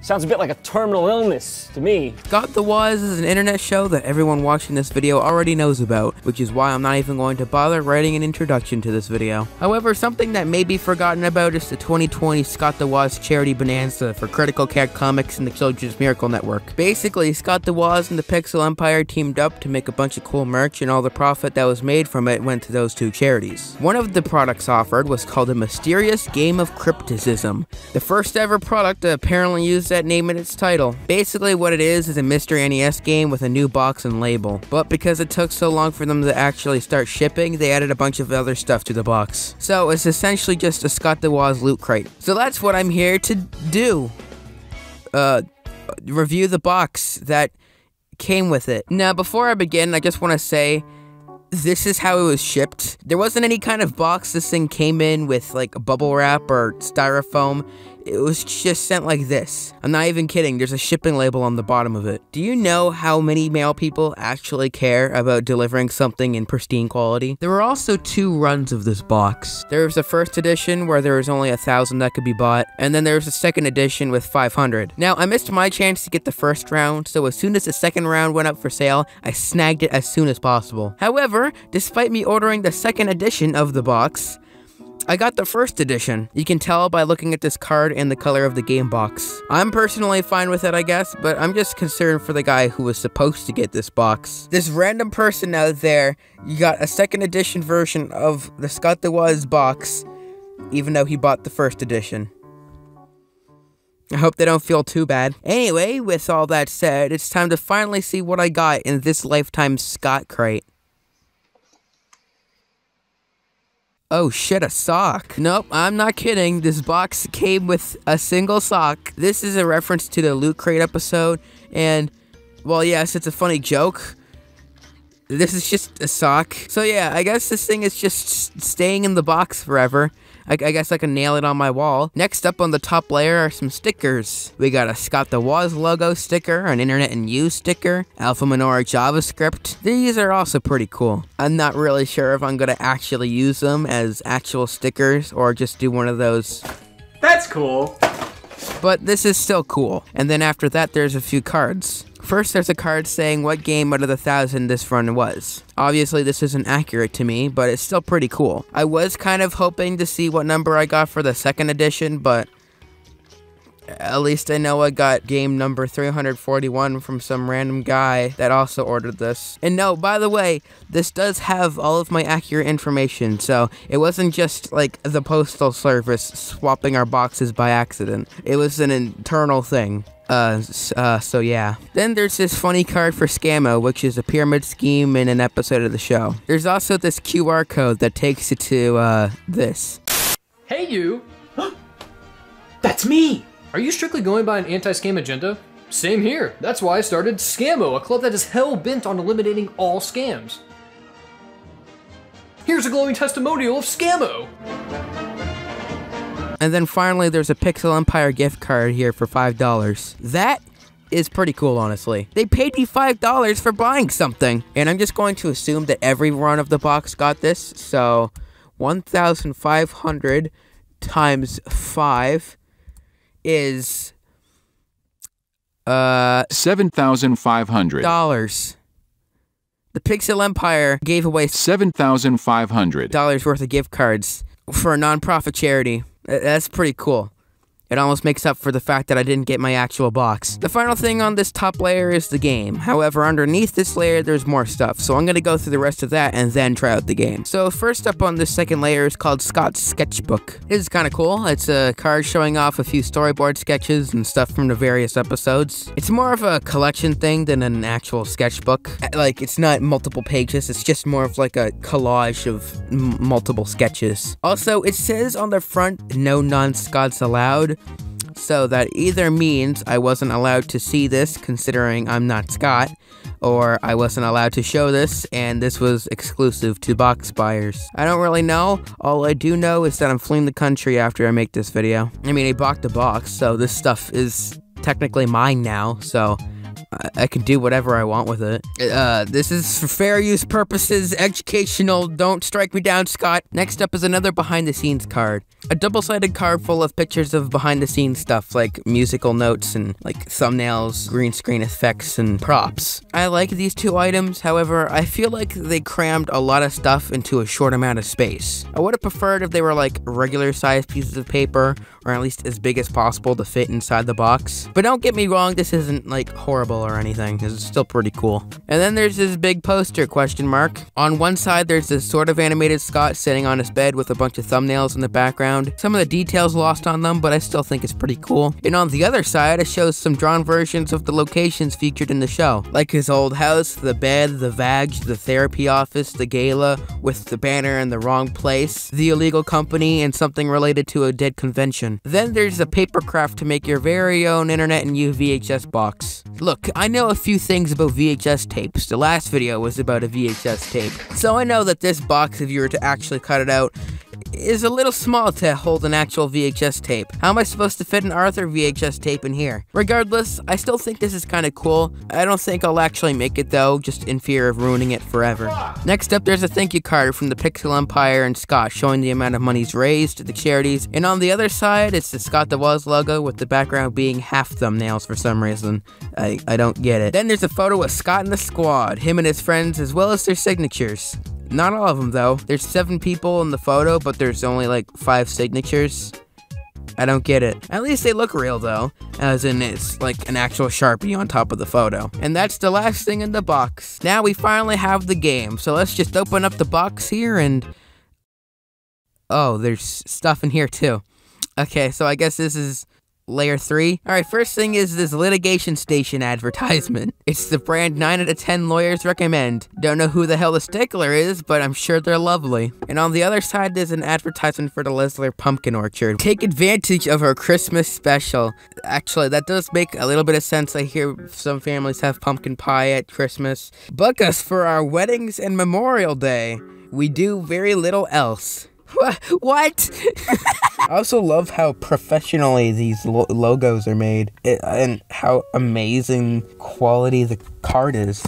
Sounds a bit like a terminal illness to me. Got the Was is an internet show that everyone watching this video already knows about, which is why I'm not even going to bother writing an introduction to this video. However, something that may be forgotten about is the 2020 Scott the Was charity bonanza for Critical Care Comics and the Children's Miracle Network. Basically, Scott the Was and the Pixel Empire teamed up to make a bunch of cool merch, and all the profit that was made from it went to those two charities. One of the products offered was called a mysterious game of Crypticism. The first ever product that apparently used that name in its title. Basically what it is a mystery NES game with a new box and label. But because it took so long for them to actually start shipping, they added a bunch of other stuff to the box. So it's essentially just a Scott the Was loot crate. So that's what I'm here to do. Review the box that came with it. Now before I begin, I just want to say this is how it was shipped. There wasn't any kind of box this thing came in with, like bubble wrap or styrofoam. It was just sent like this. I'm not even kidding, there's a shipping label on the bottom of it. Do you know how many mail people actually care about delivering something in pristine quality? There were also two runs of this box. There was the first edition where there was only 1,000 that could be bought, and then there was the second edition with 500. Now, I missed my chance to get the first round, so as soon as the second round went up for sale, I snagged it as soon as possible. However, despite me ordering the second edition of the box, I got the first edition. You can tell by looking at this card and the color of the game box. I'm personally fine with it, I guess, but I'm just concerned for the guy who was supposed to get this box. This random person out there, you got a second edition version of the Scott the Was box, even though he bought the first edition. I hope they don't feel too bad. Anyway, with all that said, it's time to finally see what I got in this Lifetime Scott crate. Oh shit, a sock. Nope, I'm not kidding. This box came with a single sock. This is a reference to the Loot Crate episode, and, well, yes, it's a funny joke. This is just a sock. So yeah, I guess this thing is just staying in the box forever. I guess I can nail it on my wall. Next up on the top layer are some stickers. We got a Scott the Was logo sticker, an Internet and You sticker, Alpha Minora JavaScript. These are also pretty cool. I'm not really sure if I'm gonna actually use them as actual stickers or just do one of those. That's cool. But this is still cool. And then after that, there's a few cards. First, there's a card saying what game out of the 1,000 this run was. Obviously, this isn't accurate to me, but it's still pretty cool. I was kind of hoping to see what number I got for the second edition, but at least I know I got game number 341 from some random guy that also ordered this. And no, by the way, this does have all of my accurate information, so it wasn't just like the postal service swapping our boxes by accident. It was an internal thing. So yeah. Then there's this funny card for Scammo, which is a pyramid scheme in an episode of the show. There's also this QR code that takes you to, this. Hey you! That's me! Are you strictly going by an anti-scam agenda? Same here. That's why I started Scammo, a club that is hell-bent on eliminating all scams. Here's a glowing testimonial of Scammo! And then finally, there's a Pixel Empire gift card here for $5. That is pretty cool, honestly. They paid me $5 for buying something. And I'm just going to assume that every run of the box got this. So 1,500 times 5 is $7,500. The Pixel Empire gave away $7,500 worth of gift cards for a non-profit charity. That's pretty cool. It almost makes up for the fact that I didn't get my actual box. The final thing on this top layer is the game. However, underneath this layer, there's more stuff. So I'm going to go through the rest of that and then try out the game. So first up on this second layer is called Scott's Sketchbook. This is kind of cool. It's a card showing off a few storyboard sketches and stuff from the various episodes. It's more of a collection thing than an actual sketchbook. Like, it's not multiple pages. It's just more of like a collage of multiple sketches. Also, it says on the front, no non-Scotts allowed. So that either means I wasn't allowed to see this, considering I'm not Scott, or I wasn't allowed to show this, and this was exclusive to box buyers. I don't really know. All I do know is that I'm fleeing the country after I make this video. I mean, I bought the box, so this stuff is technically mine now, so I can do whatever I want with it. This is for fair use purposes, educational. Don't strike me down, Scott. Next up is another behind-the-scenes card. A double-sided card full of pictures of behind-the-scenes stuff like musical notes and like thumbnails, green screen effects, and props. I like these two items, however, I feel like they crammed a lot of stuff into a short amount of space. I would have preferred if they were like regular-sized pieces of paper, or at least as big as possible to fit inside the box. But don't get me wrong, this isn't like horrible or anything. This is still pretty cool. And then there's this big poster, question mark. On one side, there's this sort of animated Scott sitting on his bed with a bunch of thumbnails in the background. Some of the details lost on them, but I still think it's pretty cool. And on the other side, it shows some drawn versions of the locations featured in the show, like his old house, the bed, the vag, the therapy office, the gala with the banner in the wrong place, the illegal company, and something related to a dead convention. Then there's a paper craft to make your very own Internet and You VHS box. Look, I know a few things about VHS tapes. The last video was about a VHS tape. So I know that this box, if you were to actually cut it out, is a little small to hold an actual VHS tape. How am I supposed to fit an Arthur VHS tape in here? Regardless, I still think this is kind of cool. I don't think I'll actually make it though, just in fear of ruining it forever. Next up, there's a thank you card from the Pixel Empire and Scott showing the amount of monies raised to the charities. And on the other side, it's the Scott the Woz logo with the background being half thumbnails for some reason. I don't get it. Then there's a photo of Scott and the squad, him and his friends, as well as their signatures. Not all of them though. There's 7 people in the photo, but there's only like 5 signatures. I don't get it. At least they look real though, as in it's like an actual Sharpie on top of the photo. And that's the last thing in the box. Now we finally have the game, so let's just open up the box here and... Oh, there's stuff in here too. Okay, so I guess this is Layer 3. Alright, first thing is this litigation station advertisement. It's the brand 9 out of 10 lawyers recommend. Don't know who the hell the stickler is, but I'm sure they're lovely. And on the other side, there's an advertisement for the Leslie Pumpkin Orchard. Take advantage of our Christmas special. Actually, that does make a little bit of sense. I hear some families have pumpkin pie at Christmas. Book us for our weddings and Memorial Day. We do very little else. What? I also love how professionally these logos are made and how amazing quality the card is.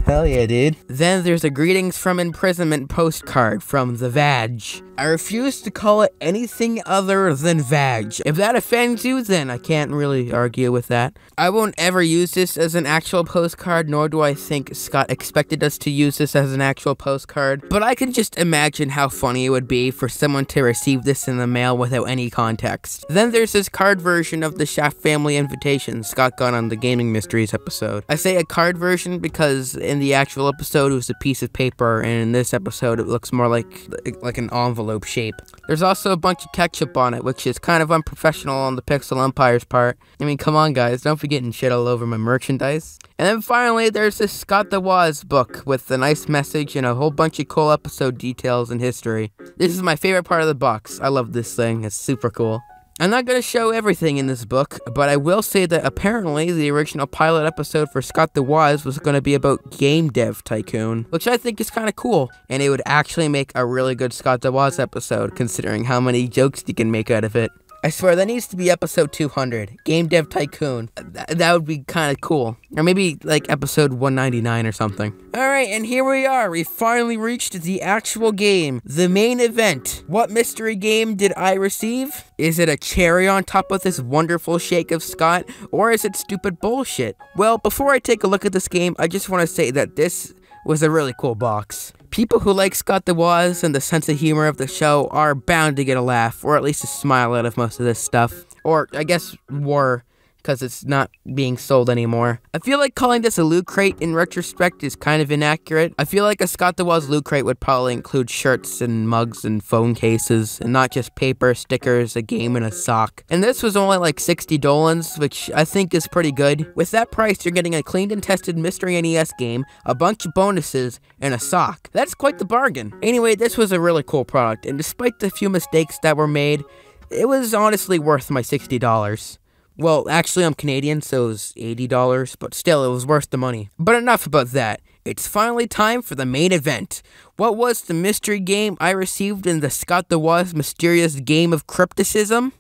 Hell yeah, dude. Then there's a greetings from imprisonment postcard from the Vag. I refuse to call it anything other than Vag. If that offends you, then I can't really argue with that. I won't ever use this as an actual postcard, nor do I think Scott expected us to use this as an actual postcard, but I can just imagine how funny it would be for someone to receive this in the mail without any context. Then there's this card version of the Shaft family invitation Scott got on the Gaming Mysteries episode. I say a card version because in the actual episode it was a piece of paper, and in this episode it looks more like an envelope shape. There's also a bunch of ketchup on it, which is kind of unprofessional on the Pixel Empire's part. I mean, come on guys, don't be getting shit all over my merchandise. And then finally, there's this Scott the Woz book with a nice message and a whole bunch of cool episode details and history. This is my favorite part of the box. I love this thing, it's super cool. I'm not going to show everything in this book, but I will say that apparently the original pilot episode for Scott the Woz was going to be about Game Dev Tycoon, which I think is kind of cool, and it would actually make a really good Scott the Woz episode, considering how many jokes you can make out of it. I swear, that needs to be episode 200, Game Dev Tycoon. That would be kind of cool. Or maybe, like, episode 199 or something. Alright, and here we are. We finally reached the actual game. The main event. What mystery game did I receive? Is it a cherry on top of this wonderful shake of Scott? Or is it stupid bullshit? Well, before I take a look at this game, I just want to say that this was a really cool box. People who like Scott the Woz and the sense of humor of the show are bound to get a laugh, or at least a smile out of most of this stuff. Or, I guess, were, because it's not being sold anymore. I feel like calling this a loot crate in retrospect is kind of inaccurate. I feel like a Scott the Woz loot crate would probably include shirts and mugs and phone cases, and not just paper, stickers, a game, and a sock. And this was only like 60 dolans, which I think is pretty good. With that price, you're getting a cleaned and tested Mystery NES game, a bunch of bonuses, and a sock. That's quite the bargain. Anyway, this was a really cool product, and despite the few mistakes that were made, it was honestly worth my $60. Well, actually, I'm Canadian, so it was $80, but still, it was worth the money. But enough about that. It's finally time for the main event. What was the mystery game I received in the Scott the Woz mysterious game of Crypticism?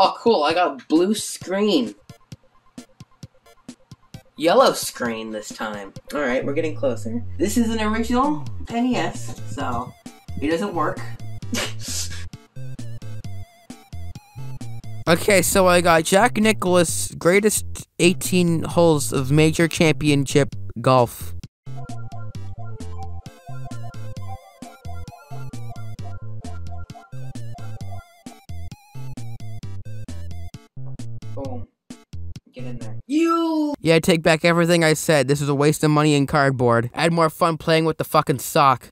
Oh, cool, I got blue screen. Yellow screen this time. Alright, we're getting closer. This is an original NES, so it doesn't work. Okay, so I got Jack Nicklaus' greatest 18 holes of major championship golf. Boom. Get in there. Yeah, I take back everything I said. This was a waste of money and cardboard. I had more fun playing with the fucking sock.